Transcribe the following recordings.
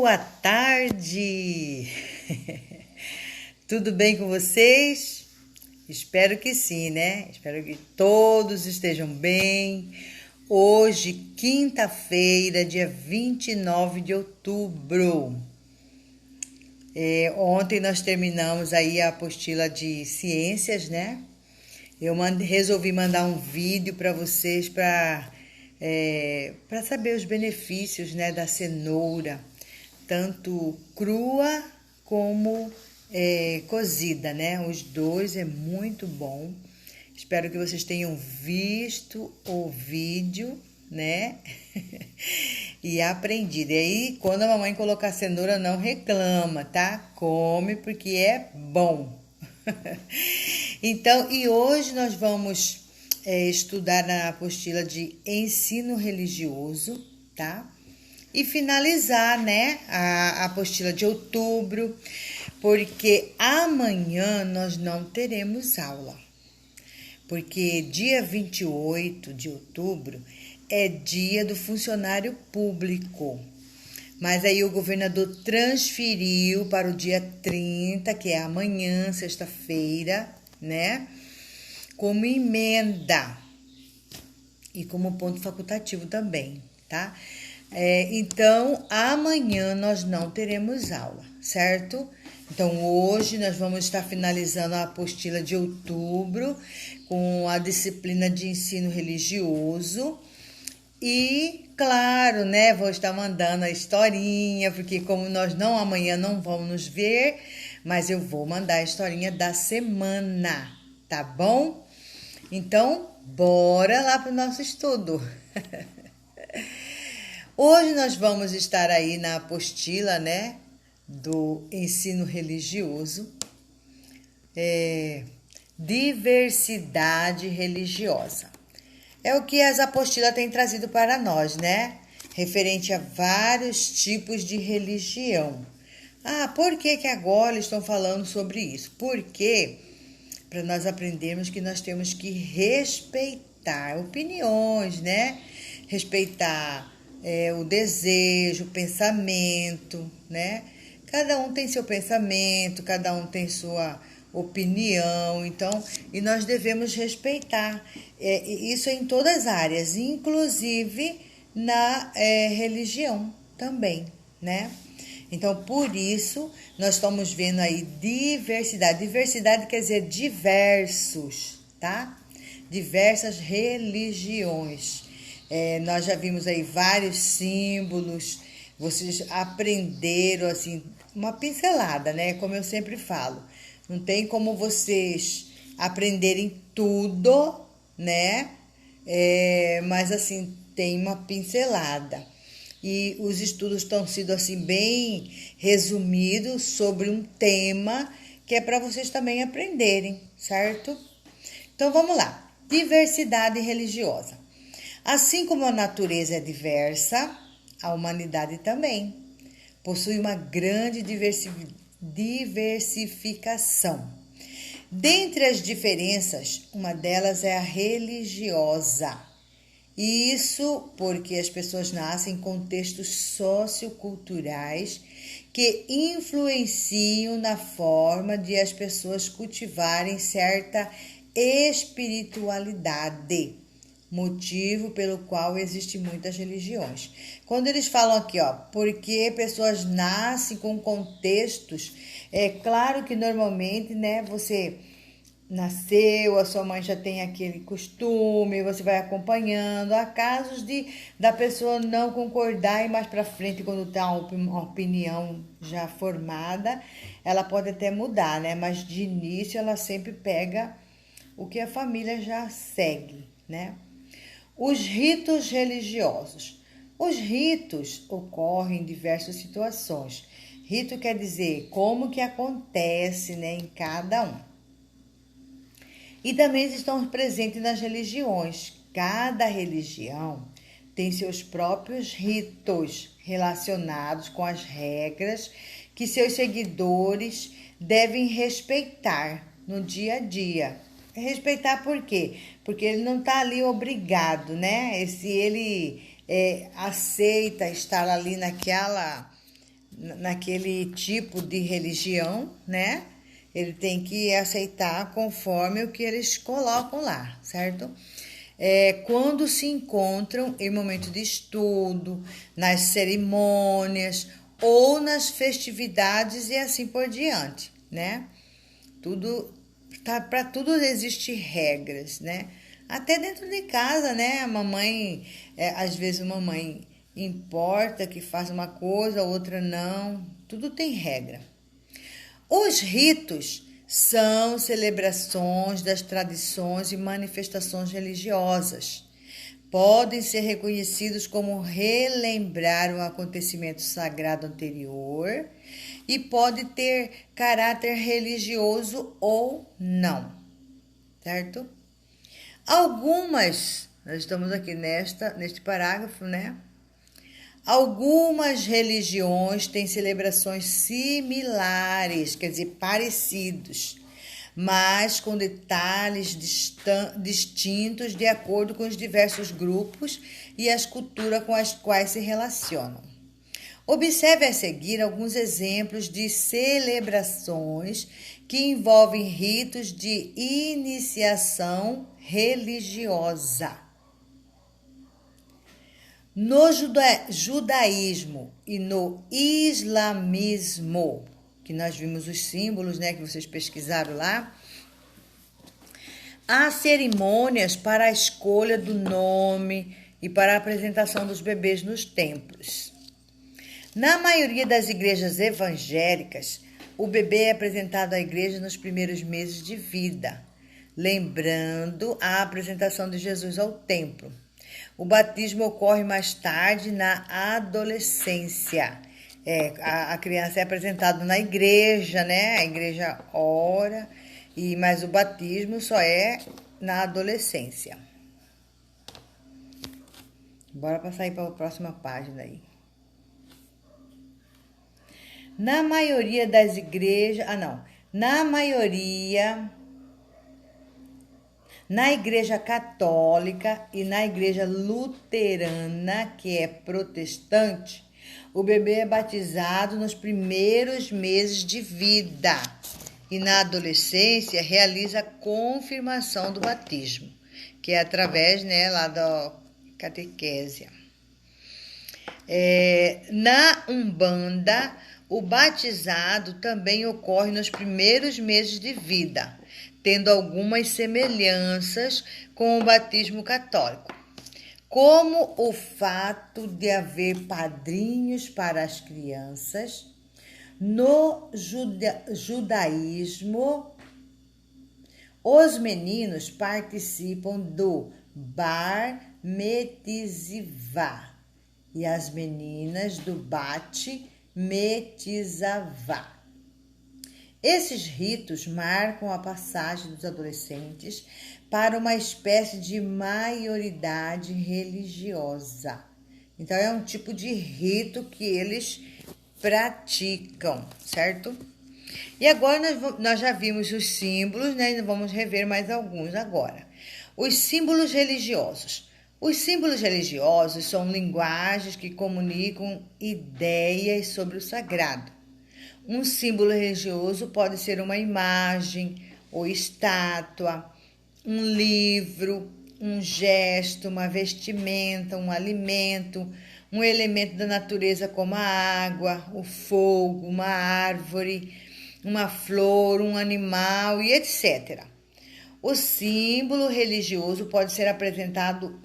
Boa tarde! Tudo bem com vocês? Espero que sim, né? Espero que todos estejam bem. Hoje, quinta-feira, dia 29 de outubro. Ontem nós terminamos aí a apostila de ciências, né? Eu resolvi mandar um vídeo para vocês para saber os benefícios, né, da cenoura, tanto crua como cozida, né? Os dois é muito bom. Espero que vocês tenham visto o vídeo, né? E aprendido. E aí, quando a mamãe colocar cenoura, não reclama, tá? Come porque é bom. Então, e hoje nós vamos estudar na apostila de ensino religioso, tá? E finalizar, né, a apostila de outubro, porque amanhã nós não teremos aula. Porque dia 28 de outubro é dia do funcionário público. Mas aí o governador transferiu para o dia 30, que é amanhã, sexta-feira, né? Como emenda e como ponto facultativo também, tá? Então, amanhã nós não teremos aula, certo? Então, hoje nós vamos estar finalizando a apostila de outubro com a disciplina de ensino religioso. E, claro, né, vou estar mandando a historinha, porque como nós amanhã não vamos nos ver, mas eu vou mandar a historinha da semana, tá bom? Então, bora lá para o nosso estudo. Hoje nós vamos estar aí na apostila, né, do ensino religioso, diversidade religiosa. É o que as apostilas têm trazido para nós, né? Referente a vários tipos de religião. Por que agora eles estão falando sobre isso? Porque para nós aprendermos que nós temos que respeitar opiniões, né? Respeitar o desejo, o pensamento, né? Cada um tem seu pensamento, cada um tem sua opinião, então, e nós devemos respeitar isso em todas as áreas, inclusive na religião também, né? Então, por isso, nós estamos vendo aí diversidade. Diversidade quer dizer diversos, tá? Diversas religiões. Nós já vimos aí vários símbolos, vocês aprenderam, assim, uma pincelada, né? Como eu sempre falo. Não tem como vocês aprenderem tudo, né? Mas, assim, tem uma pincelada. E os estudos estão sendo, assim, bem resumidos sobre um tema que é para vocês também aprenderem, certo? Então, vamos lá. Diversidade religiosa. Assim como a natureza é diversa, a humanidade também possui uma grande diversificação. Dentre as diferenças, uma delas é a religiosa. Isso porque as pessoas nascem em contextos socioculturais que influenciam na forma de as pessoas cultivarem certa espiritualidade, motivo pelo qual existem muitas religiões. Quando eles falam aqui, porque pessoas nascem com contextos, é claro que normalmente, né, você nasceu, a sua mãe já tem aquele costume, você vai acompanhando. Há casos da pessoa não concordar e mais para frente, quando tem uma opinião já formada, ela pode até mudar, né? Mas de início ela sempre pega o que a família já segue, né? Os ritos religiosos. Os ritos ocorrem em diversas situações. Rito quer dizer como que acontece, né, em cada um. E também estão presentes nas religiões. Cada religião tem seus próprios ritos relacionados com as regras que seus seguidores devem respeitar no dia a dia. Respeitar por quê? Porque ele não está ali obrigado, né? Se ele aceita estar ali naquele tipo de religião, né? Ele tem que aceitar conforme o que eles colocam lá, certo? Quando se encontram em momento de estudo, nas cerimônias ou nas festividades e assim por diante, né? Tudo para tudo existe regras, né? Até dentro de casa, né? A mamãe, às vezes a mamãe importa que faça uma coisa, outra não. Tudo tem regra. Os ritos são celebrações das tradições e manifestações religiosas. Podem ser reconhecidos como relembrar um acontecimento sagrado anterior e pode ter caráter religioso ou não, certo? Nós estamos aqui neste parágrafo, né? Algumas religiões têm celebrações similares, quer dizer, parecidos, mas com detalhes distintos de acordo com os diversos grupos e as culturas com as quais se relacionam. Observe a seguir alguns exemplos de celebrações que envolvem ritos de iniciação religiosa. No judaísmo e no islamismo, que nós vimos os símbolos, né, que vocês pesquisaram lá, há cerimônias para a escolha do nome e para a apresentação dos bebês nos templos. Na maioria das igrejas evangélicas, o bebê é apresentado à igreja nos primeiros meses de vida, lembrando a apresentação de Jesus ao templo. O batismo ocorre mais tarde na adolescência. A criança é apresentada na igreja, né? A igreja ora, mas o batismo só é na adolescência. Bora passar aí para a próxima página aí. Na maioria das igrejas... Na igreja católica e na igreja luterana, que é protestante, o bebê é batizado nos primeiros meses de vida e na adolescência realiza a confirmação do batismo, que é através, né, lá da catequese. Na Umbanda, o batizado também ocorre nos primeiros meses de vida, tendo algumas semelhanças com o batismo católico, como o fato de haver padrinhos para as crianças. No judaísmo, os meninos participam do Bar Mitzvah e as meninas do Bat Mitzvah. Esses ritos marcam a passagem dos adolescentes para uma espécie de maioridade religiosa. Então, é um tipo de rito que eles praticam, certo? E agora nós já vimos os símbolos, né? E vamos rever mais alguns agora. Os símbolos religiosos. Os símbolos religiosos são linguagens que comunicam ideias sobre o sagrado. Um símbolo religioso pode ser uma imagem ou estátua, um livro, um gesto, uma vestimenta, um alimento, um elemento da natureza como a água, o fogo, uma árvore, uma flor, um animal e etc. O símbolo religioso pode ser apresentado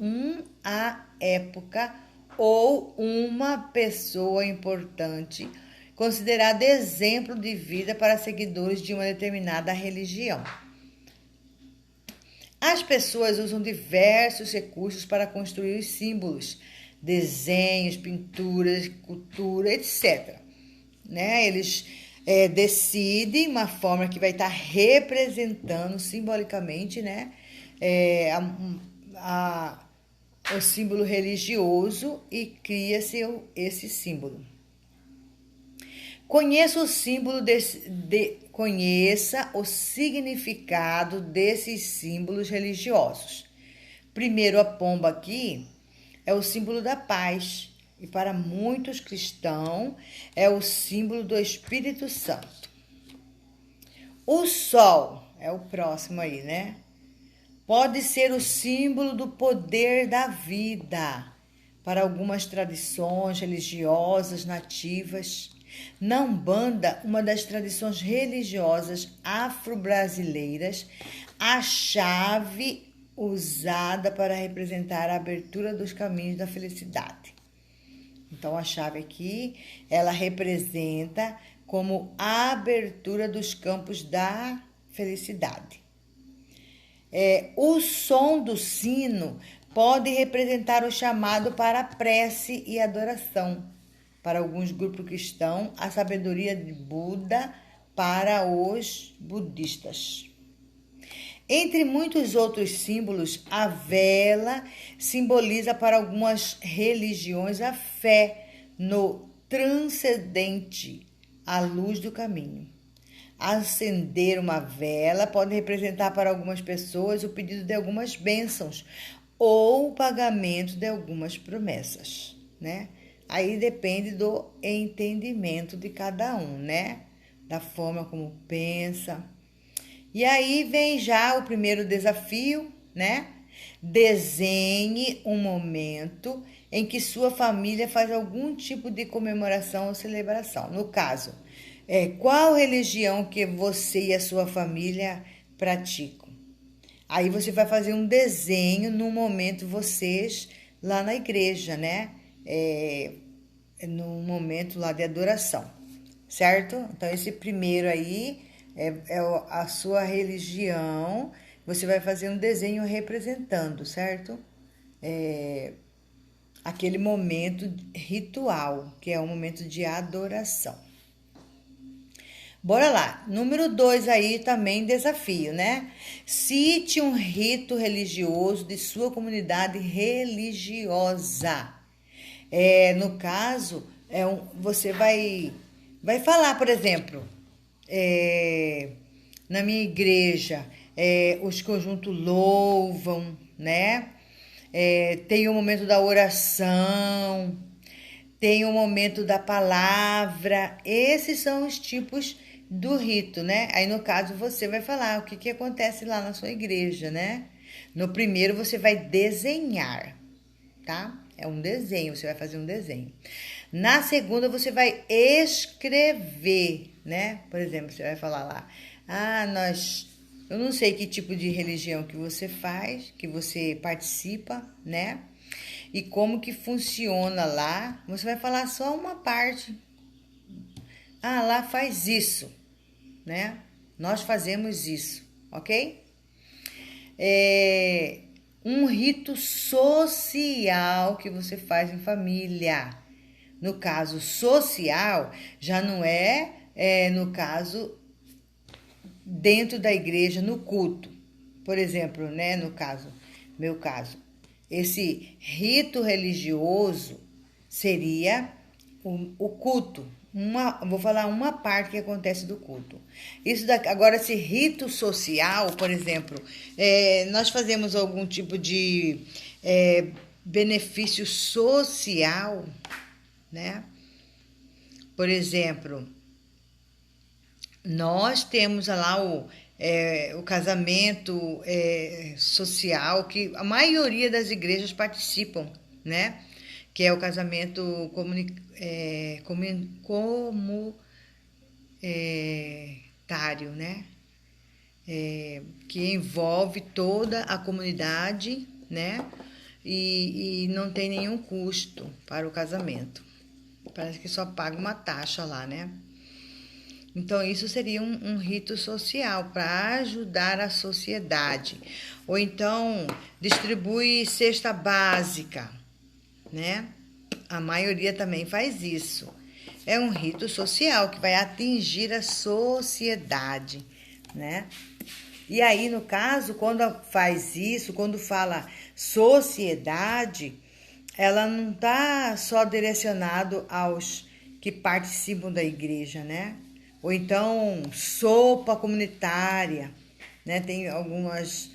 à época ou uma pessoa importante, considerado exemplo de vida para seguidores de uma determinada religião. As pessoas usam diversos recursos para construir os símbolos, desenhos, pinturas, cultura, etc. Né? Eles decidem uma forma que vai estar representando simbolicamente, né, o símbolo religioso e cria-se esse símbolo. Conheça o significado desses símbolos religiosos. Primeiro, a pomba aqui é o símbolo da paz, e para muitos cristãos é o símbolo do Espírito Santo. O sol é o próximo aí, né? Pode ser o símbolo do poder da vida para algumas tradições religiosas nativas. Na Umbanda, uma das tradições religiosas afro-brasileiras, a chave usada para representar a abertura dos caminhos da felicidade. Então, a chave aqui, ela representa como a abertura dos campos da felicidade. O som do sino pode representar o chamado para a prece e adoração. Para alguns grupos cristãos, a sabedoria de Buda para os budistas. Entre muitos outros símbolos, a vela simboliza para algumas religiões a fé no transcendente, a luz do caminho. Acender uma vela pode representar para algumas pessoas o pedido de algumas bênçãos ou o pagamento de algumas promessas, né? Aí depende do entendimento de cada um, né? Da forma como pensa. E aí vem já o primeiro desafio, né? Desenhe um momento em que sua família faz algum tipo de comemoração ou celebração. No caso, qual religião que você e a sua família praticam? Aí você vai fazer um desenho no momento vocês lá na igreja, né? No momento lá de adoração, certo? Então, esse primeiro aí é a sua religião. Você vai fazer um desenho representando, certo? Aquele momento ritual, que é um momento de adoração. Bora lá. Número 2 aí também desafio, né? Cite um rito religioso de sua comunidade religiosa. No caso, você vai falar, por exemplo, na minha igreja, os conjuntos louvam, né? Tem o momento da oração, tem o momento da palavra. Esses são os tipos do rito, né? Aí, no caso, você vai falar o que acontece lá na sua igreja, né? No primeiro, você vai desenhar, tá? É um desenho, você vai fazer um desenho. Na segunda, você vai escrever, né? Por exemplo, você vai falar lá, eu não sei que tipo de religião que você faz, que você participa, né? E como que funciona lá. Você vai falar só uma parte. Lá faz isso, né? Nós fazemos isso, ok? Um rito social que você faz em família. No caso social, já não no caso, dentro da igreja, no culto. Por exemplo, né, meu caso, esse rito religioso seria o culto. Vou falar uma parte que acontece do culto. Agora, esse rito social, por exemplo, nós fazemos algum tipo de benefício social, né? Por exemplo, nós temos lá o casamento social, que a maioria das igrejas participam, né? Que é o casamento comunitário, né? Que envolve toda a comunidade, né? E não tem nenhum custo para o casamento. Parece que só paga uma taxa lá, né? Então, isso seria um rito social para ajudar a sociedade. Ou então, distribui cesta básica, né? A maioria também faz isso. É um rito social que vai atingir a sociedade, né? E aí, no caso, quando faz isso, quando fala sociedade, ela não está só direcionado aos que participam da igreja, né? Ou então, sopa comunitária, né? Tem algumas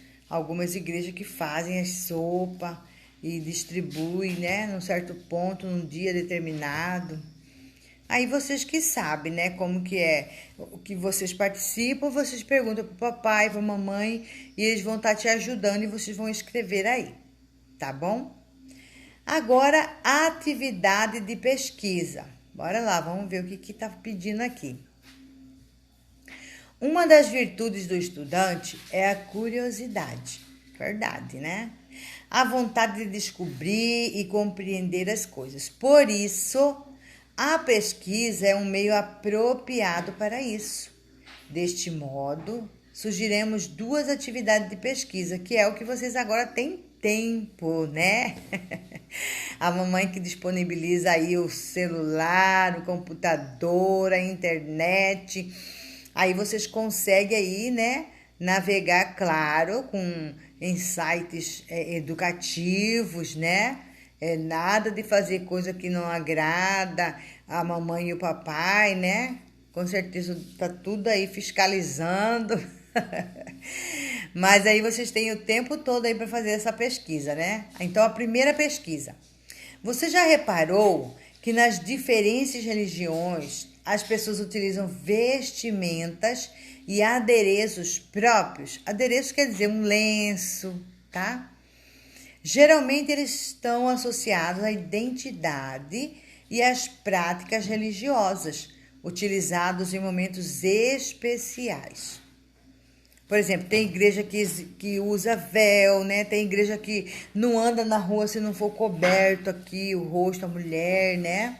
igrejas que fazem a sopa e distribui, né, num certo ponto, num dia determinado. Aí vocês que sabem, né, como que é, o que vocês participam, vocês perguntam pro papai, pra mamãe, e eles vão estar te ajudando e vocês vão escrever aí, tá bom? Agora, atividade de pesquisa. Bora lá, vamos ver o que tá pedindo aqui. Uma das virtudes do estudante é a curiosidade. Verdade, né? A vontade de descobrir e compreender as coisas. Por isso, a pesquisa é um meio apropriado para isso. Deste modo, sugerimos 2 atividades de pesquisa, que é o que vocês agora têm tempo, né? A mamãe que disponibiliza aí o celular, o computador, a internet. Aí vocês conseguem aí, né, navegar, claro, em sites educativos, né? Nada de fazer coisa que não agrada a mamãe e o papai, né? Com certeza tá tudo aí fiscalizando. Mas aí vocês têm o tempo todo aí para fazer essa pesquisa, né? Então, a primeira pesquisa. Você já reparou que nas diferentes religiões as pessoas utilizam vestimentas e adereços próprios? Adereço quer dizer um lenço, tá? Geralmente eles estão associados à identidade e às práticas religiosas, utilizados em momentos especiais. Por exemplo, tem igreja que usa véu, né? Tem igreja que não anda na rua se não for coberto aqui o rosto, a mulher, né?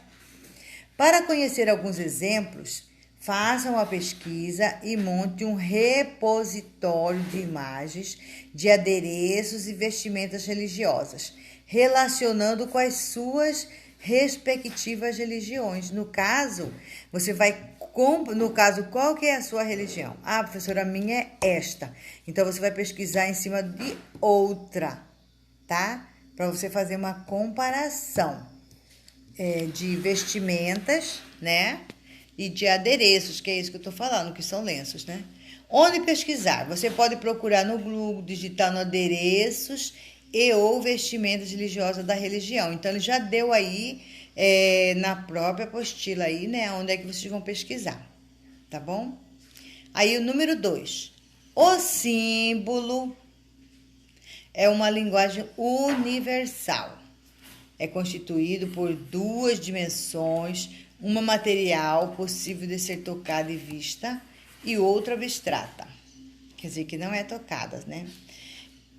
Para conhecer alguns exemplos, faça uma pesquisa e monte um repositório de imagens de adereços e vestimentas religiosas, relacionando com as suas respectivas religiões. No caso, você vai... No caso, qual que é a sua religião? Ah, professora, a minha é esta. Então, você vai pesquisar em cima de outra, tá? Para você fazer uma comparação de vestimentas, né? E de adereços, que é isso que eu tô falando, que são lenços, né? Onde pesquisar? Você pode procurar no Google, digitar no adereços e ou vestimentas religiosas da religião. Então, ele já deu aí na própria apostila aí, né? Onde é que vocês vão pesquisar, tá bom? Aí, o número 2. O símbolo é uma linguagem universal. É constituído por 2 dimensões, uma material possível de ser tocada e vista e outra abstrata, quer dizer, que não é tocada, né?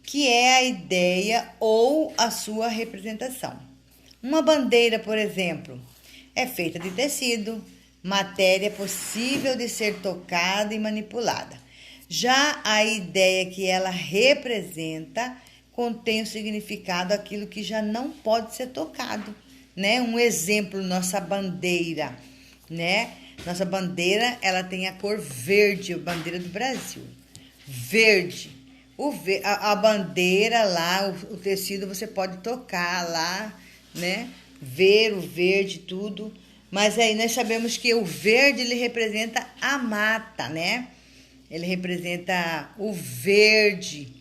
Que é a ideia ou a sua representação. Uma bandeira, por exemplo, é feita de tecido, matéria possível de ser tocada e manipulada. Já a ideia que ela representa contém o significado daquilo que já não pode ser tocado, né? Um exemplo, nossa bandeira, né? Nossa bandeira, ela tem a cor verde, a bandeira do Brasil. Verde. A bandeira lá, o tecido você pode tocar lá, né? Ver o verde, tudo. Mas aí nós sabemos que o verde, ele representa a mata, né? Ele representa o verde.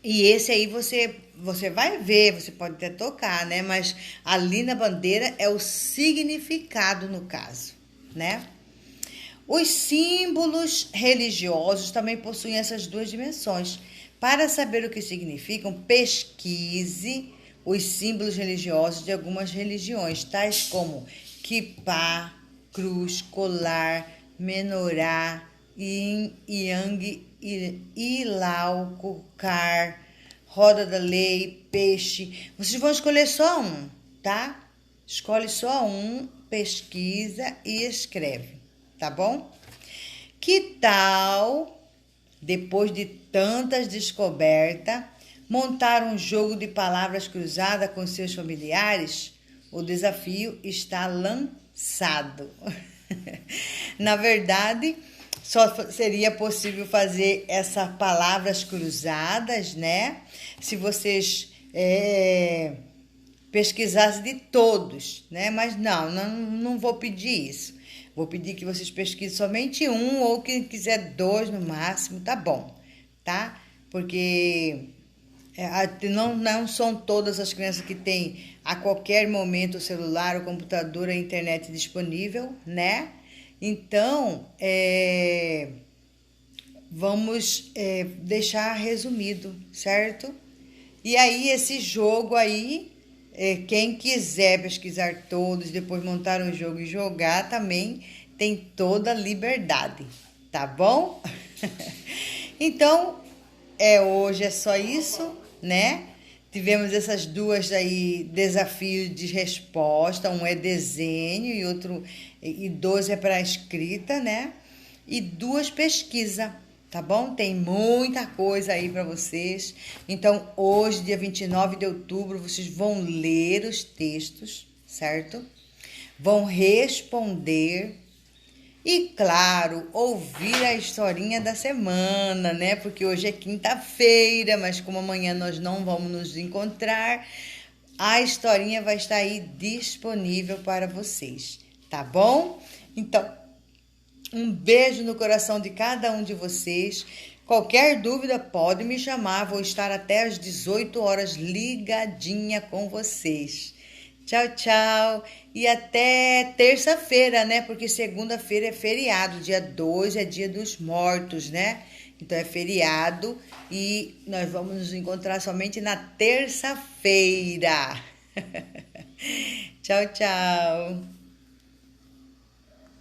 E esse aí você vai ver, você pode até tocar, né? Mas ali na bandeira é o significado no caso, né? Os símbolos religiosos também possuem essas 2 dimensões. Para saber o que significam, pesquise os símbolos religiosos de algumas religiões, tais como quipá, cruz, colar, menorá, yin, yang, ilau, cocar, roda da lei, peixe. Vocês vão escolher só um, tá? Escolhe só um, pesquisa e escreve, tá bom? Que tal, depois de tantas descobertas, montar um jogo de palavras cruzada com seus familiares? O desafio está lançado. Na verdade, só seria possível fazer essas palavras cruzadas, né? Se vocês pesquisassem de todos, né? Mas não vou pedir isso. Vou pedir que vocês pesquisem somente um, ou quem quiser 2 no máximo, tá bom, tá? Porque Não são todas as crianças que têm a qualquer momento o celular, o computador, a internet disponível, né? Então, vamos deixar resumido, certo? E aí, esse jogo aí, quem quiser pesquisar todos, depois montar um jogo e jogar também, tem toda a liberdade, tá bom? Então, hoje é só isso, né? Tivemos essas duas aí, desafios de resposta, um é desenho e dois é para escrita, né? E duas pesquisa, tá bom? Tem muita coisa aí para vocês. Então, hoje, dia 29 de outubro, vocês vão ler os textos, certo? Vão responder e, claro, ouvir a historinha da semana, né? Porque hoje é quinta-feira, mas como amanhã nós não vamos nos encontrar, a historinha vai estar aí disponível para vocês, tá bom? Então, um beijo no coração de cada um de vocês. Qualquer dúvida pode me chamar, vou estar até às 18 horas ligadinha com vocês. Tchau, tchau. E até terça-feira, né? Porque segunda-feira é feriado, dia 2 é dia dos mortos, né? Então é feriado e nós vamos nos encontrar somente na terça-feira. Tchau, tchau.